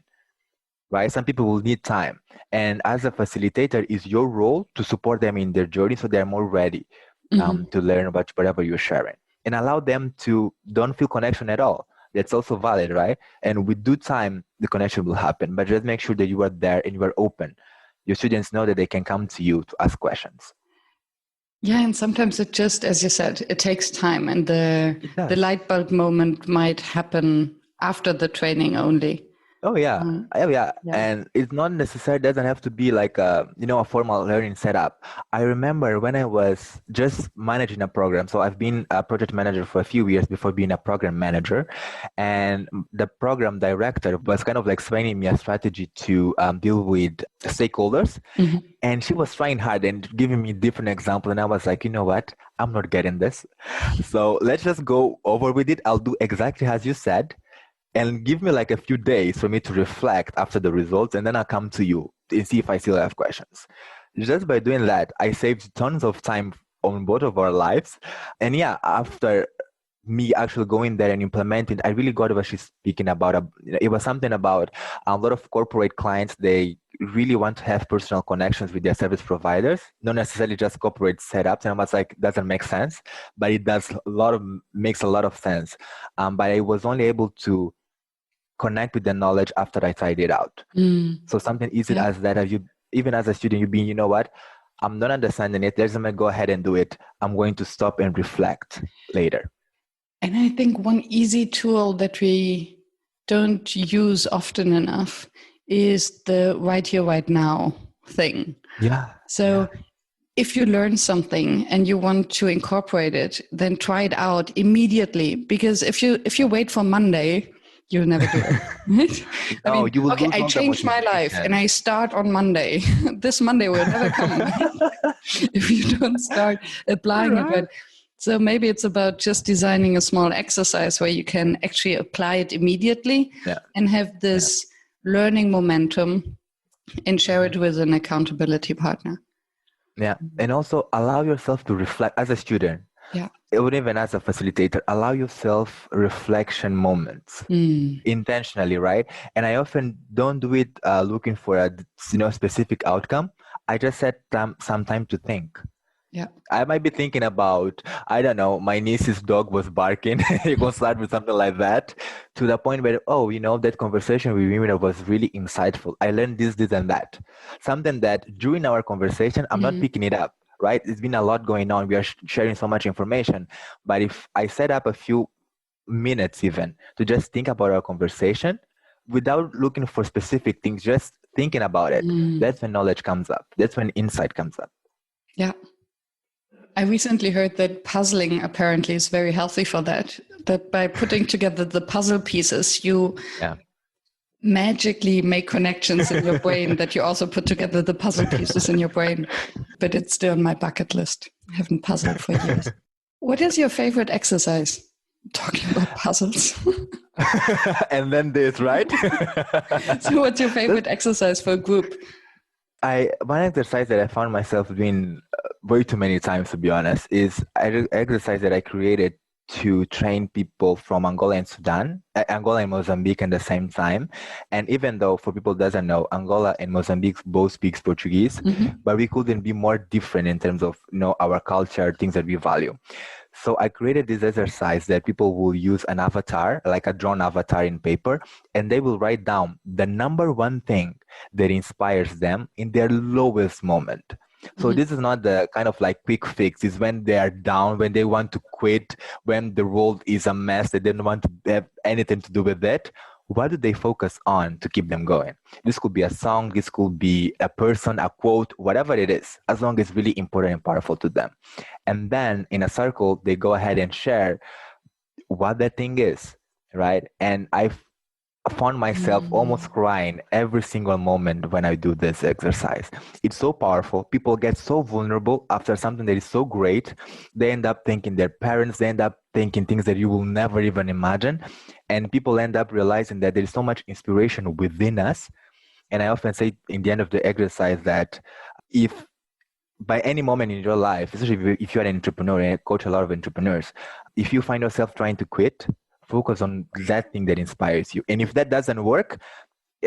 Right? Some people will need time. And as a facilitator, it's your role to support them in their journey so they're more ready to learn about whatever you're sharing. And allow them to don't feel connection at all. That's also valid, right? And with due time, the connection will happen. But just make sure that you are there and you are open. Your students know that they can come to you to ask questions. Yeah, and sometimes it just, as you said, it takes time. And the light bulb moment might happen after the training only. Oh yeah. And it's not necessarily, doesn't have to be like a formal learning setup. I remember when I was just managing a program. So I've been a project manager for a few years before being a program manager, and the program director was kind of like explaining me a strategy to deal with stakeholders, and she was trying hard and giving me different examples, and I was like, you know what, I'm not getting this. So let's just go over with it. I'll do exactly as you said. And give me like a few days for me to reflect after the results, and then I'll come to you and see if I still have questions. Just by doing that, I saved tons of time on both of our lives. And yeah, after me actually going there and implementing, I really got what she's speaking about. It was something about a lot of corporate clients, they really want to have personal connections with their service providers, not necessarily just corporate setups. And I was like, doesn't make sense, but it makes a lot of sense. But I was only able to connect with the knowledge after I tried it out. So something easy as that, even as a student, you being, you know what, I'm not understanding it. Let's go ahead and do it. I'm going to stop and reflect later. And I think one easy tool that we don't use often enough is the right here, right now thing. Yeah. So if you learn something and you want to incorporate it, then try it out immediately. Because if you wait for Monday, you'll never do it. Right? No, you will okay, lose I all the changed my life motivation. and I start on Monday. This Monday will never come if you don't start applying it. Right? So maybe it's about just designing a small exercise where you can actually apply it immediately and have this learning momentum and share it with an accountability partner. Yeah. And also allow yourself to reflect as a student. Yeah. Even as a facilitator, allow yourself reflection moments intentionally, right? And I often don't do it looking for a specific outcome. I just set some time to think. Yeah. I might be thinking about, I don't know, my niece's dog was barking. You can start with something like that to the point where, that conversation with women was really insightful. I learned this, and that. Something that during our conversation, I'm not picking it up, right? It's been a lot going on. We are sharing so much information. But if I set up a few minutes even to just think about our conversation without looking for specific things, just thinking about it, that's when knowledge comes up. That's when insight comes up. Yeah. I recently heard that puzzling apparently is very healthy for that. That by putting together the puzzle pieces, you magically make connections in your brain that you also put together the puzzle pieces in your brain. But it's still on my bucket list. I haven't puzzled for years. What is your favorite exercise? Talking about puzzles. And then this, right? So what's your favorite exercise for a group? One exercise that I found myself doing way too many times, to be honest, is an exercise that I created to train people from Angola and Sudan, Angola and Mozambique at the same time. And even though for people who doesn't know, Angola and Mozambique both speaks Portuguese, but we couldn't be more different in terms of our culture, things that we value. So I created this exercise that people will use an avatar, like a drawn avatar in paper, and they will write down the number one thing that inspires them in their lowest moment. So this is not the kind of like quick fix. It's when they are down, when they want to quit, when the world is a mess, they don't want to have anything to do with it. What do they focus on to keep them going? This could be a song, this could be a person, a quote, whatever it is, as long as it's really important and powerful to them. And then in a circle, they go ahead and share what that thing is, right? And I've found myself almost crying every single moment when I do this exercise. It's so powerful. People get so vulnerable after something that is so great. They end up thinking their parents, they end up thinking things that you will never even imagine. And people end up realizing that there is so much inspiration within us. And I often say in the end of the exercise that if by any moment in your life, especially if you're an entrepreneur, and I coach a lot of entrepreneurs, if you find yourself trying to quit, focus on that thing that inspires you. And if that doesn't work,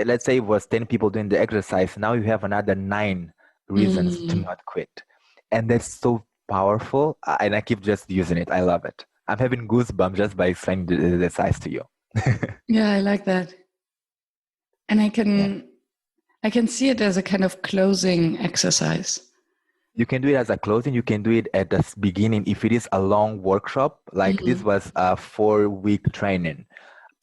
let's say it was 10 people doing the exercise, now you have another 9 reasons to not quit. And that's so powerful. And I keep just using it. I love it. I'm having goosebumps just by explaining the exercise to you. Yeah, I like that. And I can see it as a kind of closing exercise. You can do it as a closing. You can do it at the beginning. If it is a long workshop, like this was a 4-week training.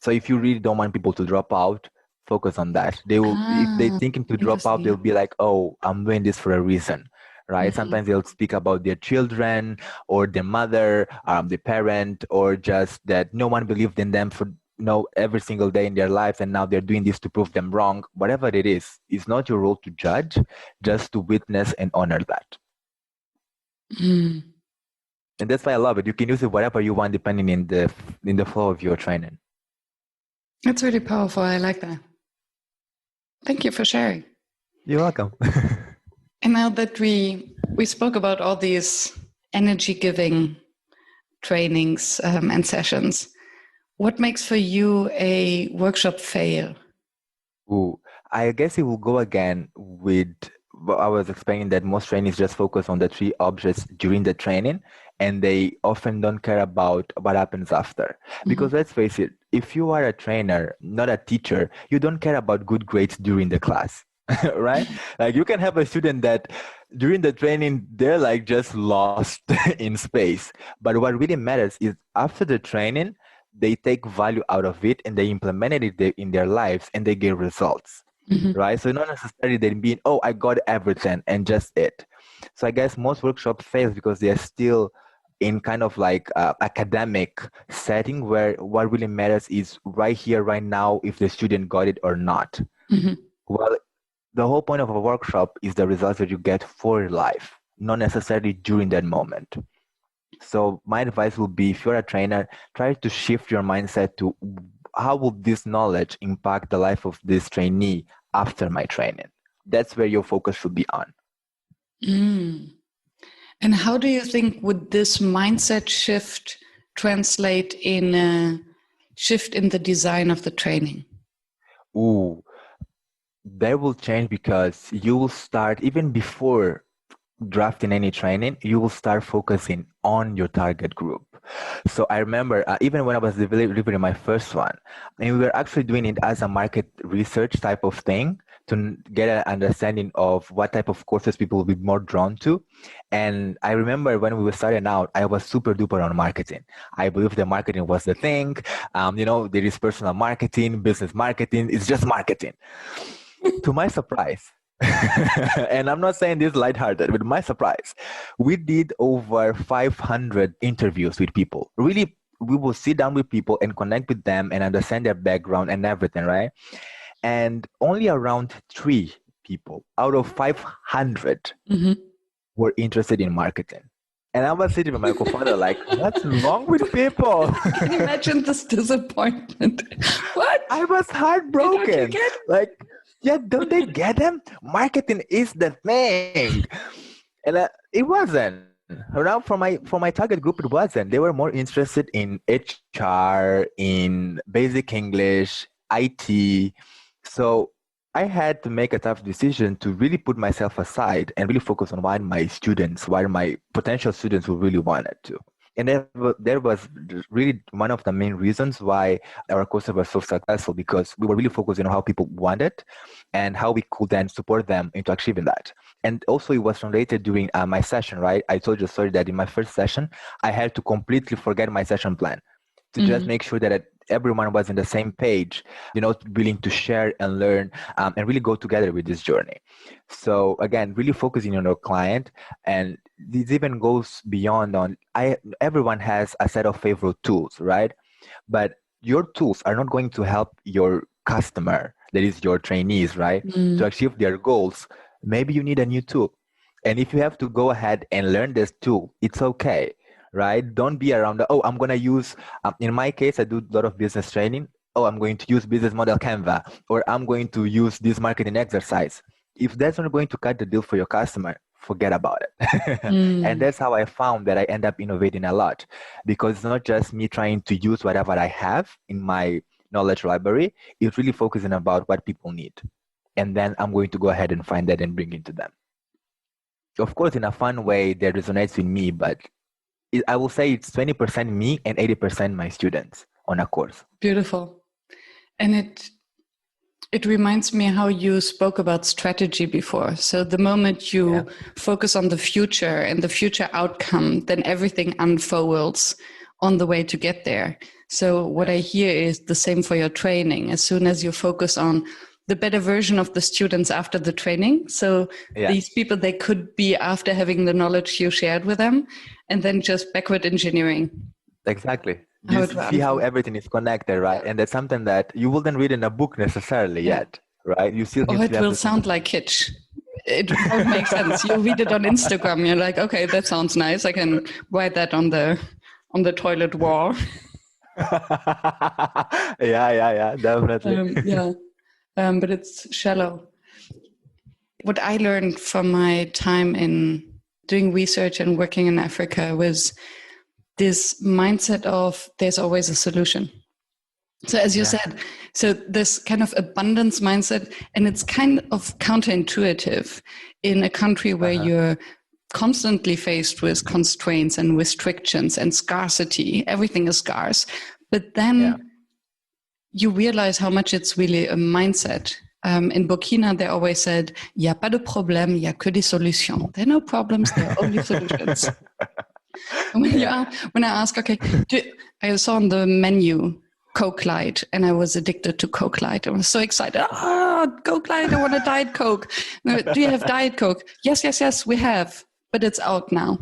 So if you really don't want people to drop out, focus on that. They will, if they're thinking to drop out, they'll be like, oh, I'm doing this for a reason, right? Sometimes they'll speak about their children or their mother, the parent, or just that no one believed in them for every single day in their lives, and now they're doing this to prove them wrong. Whatever it is, it's not your role to judge, just to witness and honor that. And that's why I love it. You can use it whatever you want, depending in the flow of your training. That's really powerful. I like that. Thank you for sharing. You're welcome. And now that we spoke about all these energy-giving trainings and sessions, what makes for you a workshop fail? Ooh, I guess it will go again with what I was explaining, that most trainings just focus on the 3 objects during the training, and they often don't care about what happens after. Because let's face it, if you are a trainer, not a teacher, you don't care about good grades during the class. right? Like you can have a student that during the training, they're like just lost in space. But what really matters is after the training, they take value out of it and they implement it in their lives and they get results, right? So not necessarily they being, oh, I got everything and just it. So I guess most workshops fail because they're still in kind of like academic setting where what really matters is right here, right now, if the student got it or not. Well, the whole point of a workshop is the results that you get for your life, not necessarily during that moment. So my advice will be, if you're a trainer, try to shift your mindset to how will this knowledge impact the life of this trainee after my training? That's where your focus should be on. And how do you think would this mindset shift translate in a shift in the design of the training? Ooh, that will change because you will start, even before drafting any training, you will start focusing on your target group. So I remember even when I was delivering my first one, and we were actually doing it as a market research type of thing to get an understanding of what type of courses people will be more drawn to. And I remember when we were starting out, I was super duper on marketing. I believe the marketing was the thing. There is personal marketing, business marketing. It's just marketing. To my surprise, and I'm not saying this lighthearted, but my surprise, we did over 500 interviews with people. Really, we will sit down with people and connect with them and understand their background and everything, right? And only around 3 people out of 500 were interested in marketing. And I was sitting with my co-founder like, what's wrong with people? Can you imagine this disappointment? What? I was heartbroken. Don't you get it? Like, yeah, don't they get them? Marketing is the thing. And it wasn't. Now for my target group, it wasn't. They were more interested in HR, in basic English, IT. So I had to make a tough decision to really put myself aside and really focus on what my potential students who really wanted to. And that was really one of the main reasons why our courses were so successful, because we were really focusing on how people wanted and how we could then support them into achieving that. And also it was related during my session, right? I told you a story that in my first session, I had to completely forget my session plan to just make sure that everyone was on the same page, willing to share and learn and really go together with this journey. So again, really focusing on our client. And this even goes beyond everyone has a set of favorite tools, right? But your tools are not going to help your customer, that is your trainees, right? To achieve their goals. Maybe you need a new tool. And if you have to go ahead and learn this tool, it's okay. Right? Don't be around I'm going to use, in my case, I do a lot of business training. I'm going to use business model Canva, or I'm going to use this marketing exercise. If that's not going to cut the deal for your customer, forget about it. And that's how I found that I end up innovating a lot, because it's not just me trying to use whatever I have in my knowledge library. It's really focusing about what people need. And then I'm going to go ahead and find that and bring it to them. Of course, in a fun way that resonates with me, but I will say it's 20% me and 80% my students on a course. Beautiful. And it reminds me how you spoke about strategy before. So the moment you focus on the future and the future outcome, then everything unfolds on the way to get there. So what I hear is the same for your training. As soon as you focus on the better version of the students after the training. So these people, they could be after having the knowledge you shared with them, and then just backward engineering. Exactly. You see how everything is connected, right? And that's something that you wouldn't read in a book necessarily yet, right? You still need it will sound like kitsch. It won't make sense. You read it on Instagram, you're like, okay, that sounds nice. I can write that on the toilet wall. yeah, definitely. But it's shallow. What I learned from my time in doing research and working in Africa was this mindset of there's always a solution. So as you said, so this kind of abundance mindset, and it's kind of counterintuitive in a country where you're constantly faced with constraints and restrictions and scarcity. Everything is scarce. But then you realize how much it's really a mindset. in Burkina, they always said, "Y a pas de problème, y a que des solutions." There are no problems, there are only solutions. And when I ask, okay, I saw on the menu Coke Light, and I was addicted to Coke Light. I was so excited. Coke Light, I want a Diet Coke. No, do you have Diet Coke? Yes, we have, but it's out now.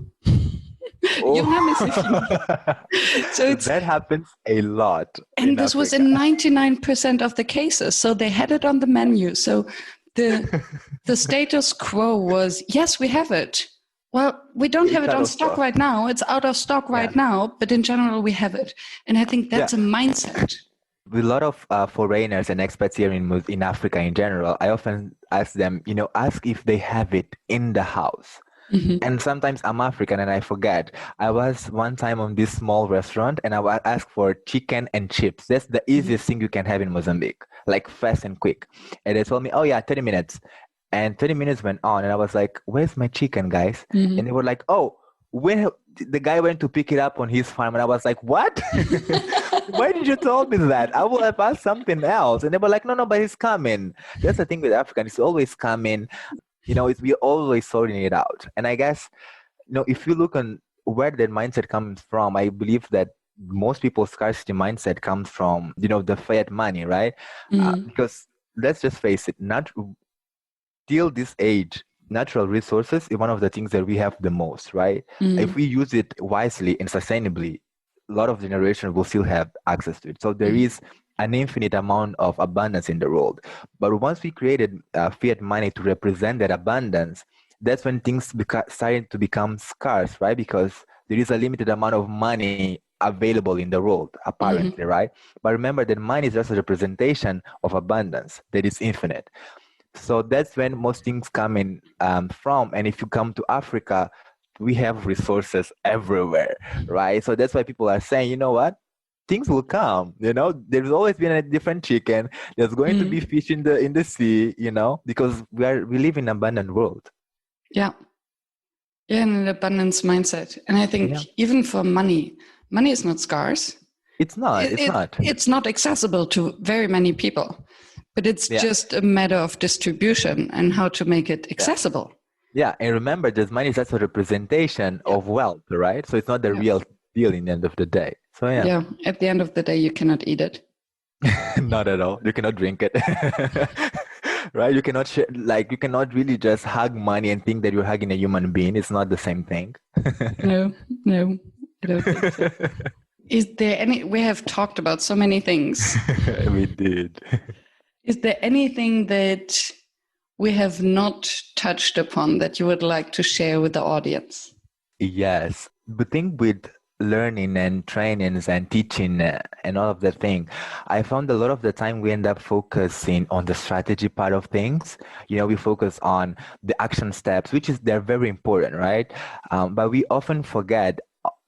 So that happens a lot. And this was in 99% of the cases. So they had it on the menu. So the status quo was, yes, we have it. Well, we don't have it on stock right now. It's out of stock right now, but in general, we have it. And I think that's a mindset. With a lot of foreigners and expats here in Africa in general, I often ask them, ask if they have it in the house. Mm-hmm. And sometimes I'm African and I forget. I was one time on this small restaurant and I would ask for chicken and chips. That's the easiest thing you can have in Mozambique, like fast and quick. And they told me, 30 minutes. And 30 minutes went on and I was like, where's my chicken, guys? Mm-hmm. And they were like, when the guy went to pick it up on his farm. And I was like, what? Why did you tell me that? I would have asked something else. And they were like, no, but he's coming. That's the thing with Africans. It's always coming. We're always sorting it out. And I guess, if you look on where that mindset comes from, I believe that most people's scarcity mindset comes from, the fiat money, right? Mm-hmm. Because let's just face it, till this age, natural resources is one of the things that we have the most, right? Mm-hmm. If we use it wisely and sustainably, a lot of generations will still have access to it. So there is an infinite amount of abundance in the world. But once we created fiat money to represent that abundance, that's when things started to become scarce, right? Because there is a limited amount of money available in the world, apparently, right? But remember that money is just a representation of abundance that is infinite. So that's when most things come in from. And if you come to Africa, we have resources everywhere, right? So that's why people are saying, you know what? Things will come, there's always been a different chicken. There's going to be fish in the sea, because we live in an abundant world. Yeah, an abundance mindset. And I think even for money is not scarce. It's not. It's not accessible to very many people, but it's just a matter of distribution and how to make it accessible. Yeah, and remember, this money is just a representation of wealth, right? So it's not the real deal in the end of the day. So at the end of the day, you cannot eat it. Not at all. You cannot drink it. Right? You cannot share, you cannot really just hug money and think that you're hugging a human being. It's not the same thing. No, I don't think so. Is there we have talked about so many things. We did. Is there anything that we have not touched upon that you would like to share with the audience? Yes. The thing with learning and trainings and teaching and all of that thing, I found a lot of the time we end up focusing on the strategy part of things. We focus on the action steps, they're very important, right? But we often forget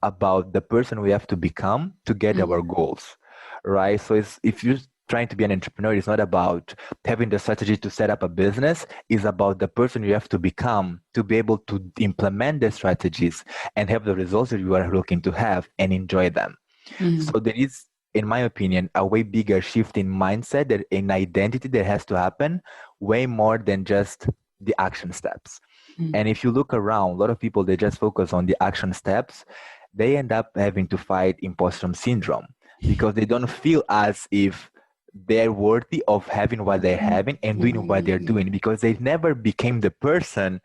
about the person we have to become to get our goals, right? So if you're trying to be an entrepreneur, it's not about having the strategy to set up a business. It's about the person you have to become to be able to implement the strategies and have the results that you are looking to have and enjoy them. So there is, in my opinion, a way bigger shift in mindset, in identity that has to happen, way more than just the action steps. And if you look around, a lot of people, they just focus on the action steps. They end up having to fight imposter syndrome because they don't feel as if they're worthy of having what they're having and doing what they're doing, because they never became the person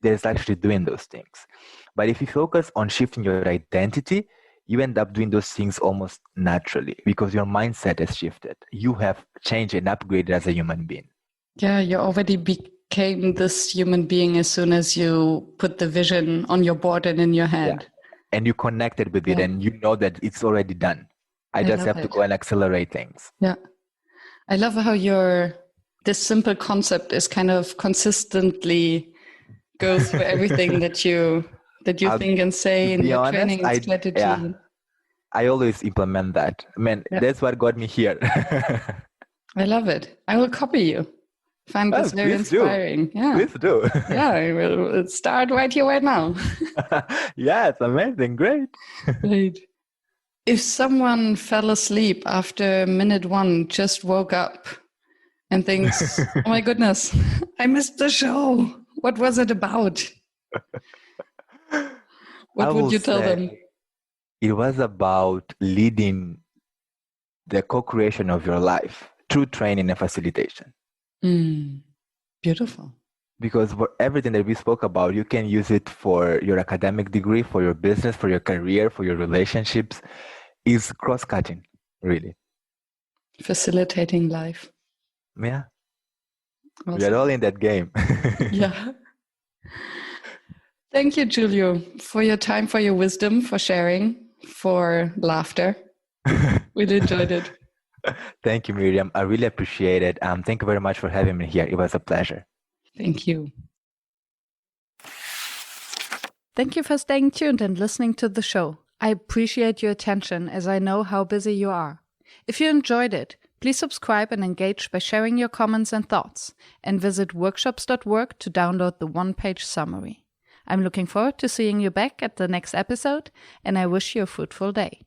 that's actually doing those things. But if you focus on shifting your identity, you end up doing those things almost naturally because your mindset has shifted. You have changed and upgraded as a human being. Yeah, you already became this human being as soon as you put the vision on your board and in your head. And you connected with it and you know that it's already done. I just have to go and accelerate things. Yeah. I love how this simple concept is kind of consistently goes through everything that you think and say in your training and strategy. Yeah, I always implement that. That's what got me here. I love it. I will copy you. Find this very inspiring. Yeah. Please do. Yeah, I will start right here, right now. Yeah, it's amazing. Great. Great. If someone fell asleep after minute 1, just woke up and thinks, oh my goodness, I missed the show. What was it about? What would you tell them? It was about leading the co-creation of your life through training and facilitation. Beautiful. Because for everything that we spoke about, you can use it for your academic degree, for your business, for your career, for your relationships. It's cross-cutting, really. Facilitating life. Yeah. Awesome. We are all in that game. Yeah. Thank you, Júlio, for your time, for your wisdom, for sharing, for laughter. Really enjoyed it. Thank you, Miriam. I really appreciate it. Thank you very much for having me here. It was a pleasure. Thank you. Thank you for staying tuned and listening to the show. I appreciate your attention as I know how busy you are. If you enjoyed it, please subscribe and engage by sharing your comments and thoughts, and visit workshops.work to download the one-page summary. I'm looking forward to seeing you back at the next episode, and I wish you a fruitful day.